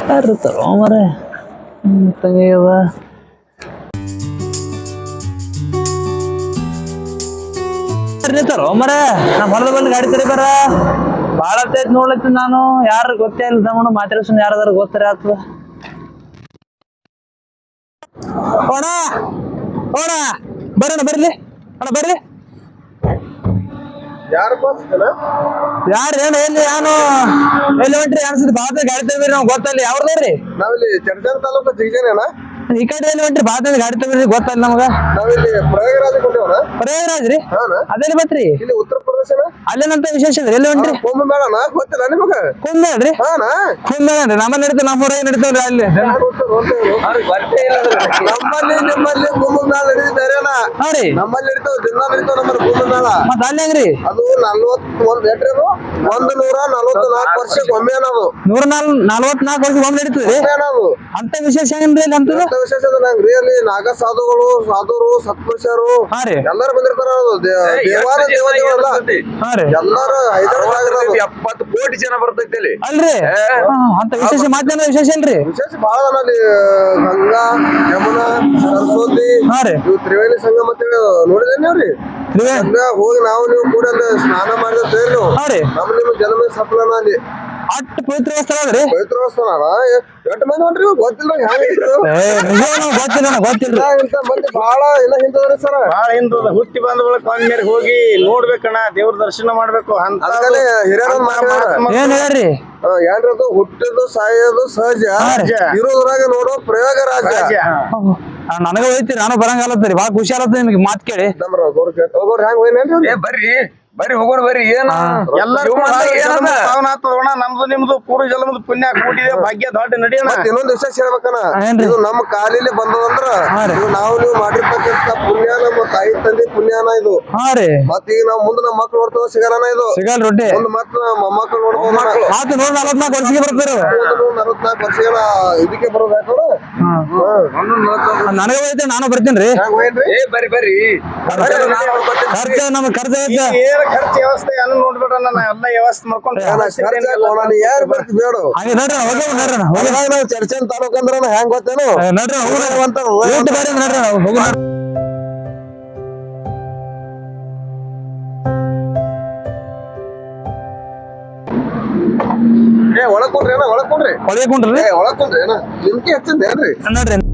ಯಾರು ತರೋ ಮರೆ ತಂಗಿಯವ ತರೋ ಮರೆ ನಮ್ಮ ಹೊಲದ ಬಂದು ಗಾಡಿ ತರಿ ಬರ ಭಾಳ ಹೊತ್ತೈತಿ ನೋಡ್ಲತ್ತೀನಿ ನಾನು ಯಾರು ಗೊತ್ತೇ ಇಲ್ಲ ತಗೊಂಡು ಮಾತಾಡ್ಸೋಣ ಯಾರಾದ್ರೂ ಗೊತ್ತಾರೆ ಆಗ್ತದ ಓಣ ಓಣ ಬರೋಣ ಬರ್ಲಿ ಅಣ್ಣ ಬರ್ರಿ ಯಾರು ಯಾರು ಏನು ಎಲ್ಲಿ ನಾನು ಎಲ್ಲಿ ಹೊಂಟ್ರಿ ಅನ್ಸುತ್ತೆ ಭಾಳ ಗಾಡಿ ತಗೋರಿ ನಾವು ಗೊತ್ತಲ್ಲ ಯಾವ್ರಿ ನಾವಿಲ್ಲಿ ಚರ್ಚನ್ ತಾಲೂಕು ಜಿಗಜೇನ ಈ ಕಡೆ ಎಲ್ಲಿ ಹೊಂಟ್ರಿ ಭಾಳ ಗಾಡಿ ತಗೋರಿ ಗೊತ್ತಲ್ಲ ನಮಗ ನಾವಿಲ್ಲಿ ಪ್ರಯಾಗರಾಜ ಕೊಟ್ಟೇವನ ಪ್ರಯಾಗರಾಜ್ ರೀ ಅದೆಲ್ಲಿ ಬತ್ರಿ ಇಲ್ಲಿ ಉತ್ತರ ಪ್ರದೇಶನ ಅಲ್ಲೇನಂತ ವಿಶೇಷ ಇದ್ರಿ ಎಲ್ಲಿ ಹೊಂಟ್ರಿ ಕುಂಭಮೇಳನ ಗೊತ್ತಿಲ್ಲ ನಿಮಗ ಕುಂಭಮೇಳ್ರಿ ಕುಂಭಮೇಳ ನಮ್ಮ ನಡೀತಾವ ನಮ್ಮ ಊರಾಗ ನಡೀತಾವ್ರಿ ಅಲ್ಲಿ ನಮ್ಮಲ್ಲಿ ನಿಮ್ಮಲ್ಲಿ ಕುಂಭಮೇಳ ನಡೀತಿ ಬೇರೆನ ಹಾ ರೀ ನಮ್ಮಲ್ಲಿ ನಡೀತಾವ ದಿನ ನಡೀತಾವ ನಮ್ಮಲ್ಲಿ ಕುಂಭಮೇಳ ಮತ್ತ ಅಲ್ಲಿ ಹೆಂಗ್ರಿ ಅದು 41 ಎಟ್ರೇನು 144 ವರ್ಷಕ್ಕೆ ಒಮ್ಮೆ ಅನ್ನೋದು 144 ವರ್ಷ ಒಮ್ಮೆ ನಡೀತದ್ರಿ ಅನ್ನೋದು ಅಂತ ವಿಶೇಷ ಏನ್ರಿ ಅಲ್ಲಿ ಅಂತದ ವಿಶೇಷ ನಂಗೆ ರಿಯಲಿ ನಾಗ ಸಾಧುಗಳು ಸಾಧುರು ಸತ್ಪುರುಷರು ಹಾ ರೀ ಎಲ್ಲಾರು ಬಂದಿರ್ತಾರ ದೇವಾರ ದೇವತೆಗಳಲ್ಲ ಹಾ ರೀ ಎಲ್ಲಾರು ಹೈದರಾಬಾದ್ 70 ಕೋಟಿ ಜನ ಬರ್ತೈತಿ ಅಲ್ಲಿ ಅಲ್ರಿ ಅಂತ ವಿಶೇಷ ಮಾಧ್ಯಮ ವಿಶೇಷ ಇಲ್ರಿ ವಿಶೇಷ ಬಹಳ ಅದ ಅಲ್ಲಿ ಗಂಗಾ ಯಮುನಾ ಸರಸ್ವತಿ ಹಾ ರೀ ಇವು ತ್ರಿವೇಣಿ ಸಂಗಮ ಅಂತೇಳಿ ನೋಡಿದೇನೆ ನೀವ್ರಿ ಹೋಗಿ ನಾವು ನೀವು ಕೂಡ ಅಲ್ಲಿ ಸ್ನಾನ ಮಾಡಿದ್ರೆ ನೀವು ಹಾ ರೀ ನಮ್ಮ ನಿಮ್ಮ ಜನ್ಮ ಸಫಲನ ಅಲ್ಲಿ ಅಷ್ಟು ಪವಿತ್ರವಸ್ತ್ರ ಅದ್ರಿ ಪವಿತ್ರಸ್ಥಾನ ಎಷ್ಟು ಮಂದಿ ಹೊಂಟ್ರಿ ಗೊತ್ತಿಲ್ಲ ಗೊತ್ತಿಲ್ಲ ಇಂತ ಮಂದಿ ಬಹಳ ಇಲ್ಲ ಹಿಂತದ್ರಿ ಸರ್ ಬಾಳ ಹಿಂದದ ಹುಟ್ಟಿ ಬಂದ ಬಳಿಕ ಒಂದ್ಮೇಲೆ ಹೋಗಿ ನೋಡ್ಬೇಕಣ್ಣ ದೇವ್ರ ದರ್ಶನ ಮಾಡ್ಬೇಕು ಅಂತ ಅದಕ್ಕಲ್ಲಿ ಹಿರಿಯರ ಏನ್ ಹೇಳ್ರಿ ಏನ್ರದು ಹುಟ್ಟಿದ್ದು ಸಾಯೋದು ಸಹಜ ಇರೋದ್ರಾಗ ನೋಡೋ ಪ್ರಯೋಗರಾಜ ನನಗ ಹೋಯ್ತಿ ನಾನು ಬರಂಗಲ್ಲತ್ರಿ ಬಾಳ ಖುಷಿ ಆಗತ್ತ ನಿಮ್ಗೆ ಮಾತ್ ಕೇಳಿ ಹೋಗೋರ್ ಹೆಂಗ್ ಹೋಯ್ನೇನ್ರಿ ಬರ್ರಿ ಹೋಗೋಣ ಬರ್ರಿ ಏನ ಎಲ್ಲರೂ ಆಗ್ತದೋಣ ನಮ್ದು ನಿಮ್ದು ಪೂರ್ವ ಜನ್ಮದ ಪುಣ್ಯ ಕೂಡಿದೆ ಭಾಗ್ಯ ದೊಡ್ಡ ನಡಿಯೋಣ ಇನ್ನೊಂದು ವಿಶೇಷ ಹೇಳ್ಬೇಕಣ್ಣ ಇದು ನಮ್ಮ ಕಾಲಿಲಿ ಬಂದದಂದ್ರ ಇದು ನಾವು ನೀವು ಮಾಡಿರ್ತಕ್ಕಂತ ಪುಣ್ಯ ನಮ್ಮ ತಾಯಿ ತಂದೆ ಪುಣ್ಯನ ಇದು ಮತ್ ಈಗ ನಾವ್ ಮುಂದೆ ನಮ್ಮ ಮಕ್ಳು ನೋಡ್ತದ ಸಿಗಲ್ಲ ಇದು ಸಿಗಲ್ ರೊಟ್ಟಿ ಮುಂದ್ ಮತ್ ಮೊಮ್ಮಕ್ಳು ನೋಡ್ಬೋದು 44 ವರ್ಷಕ್ಕೆ ಬರ್ತಾರ 44 ವರ್ಷಗಳ ಇದಕ್ಕೆ ಬರೋದಾಯ್ತು ನನಗ ಹೋಯ್ತು ನಾನು ಬರ್ತೀನಿ ಬರ್ರಿ ಬರ್ರಿ ಖರ್ಚು ನಮ್ಗೆ ಖರ್ಚು ಏನ ಖರ್ಚು ವ್ಯವಸ್ಥೆ ಅನ್ನ ನೋಡ್ಬೇಡ ನಾನು ಎಲ್ಲ ವ್ಯವಸ್ಥೆ ಮಾಡ್ಕೊಂಡು ಯಾರು ಬರ್ತಿ ಬೇಡ ಹಂಗೆ ನೋಡ್ರಿ ನಾವು ಚರ್ಚನ್ ತಾಲೂಕ್ ಅಂದ್ರ ಹೆಂಗ್ ಗೊತ್ತೇನು ನೋಡ್ರಿ ಒಳಕೊಂಡ್ರಿ ಒಳಗೆ ಕುಂಡ್ರಿ ಒಳಕೊಂಡ್ರಿ ನಿಮ್ಗೆ ಹೆಚ್ಚಂದೇನ್ರಿ ನೋಡ್ರಿ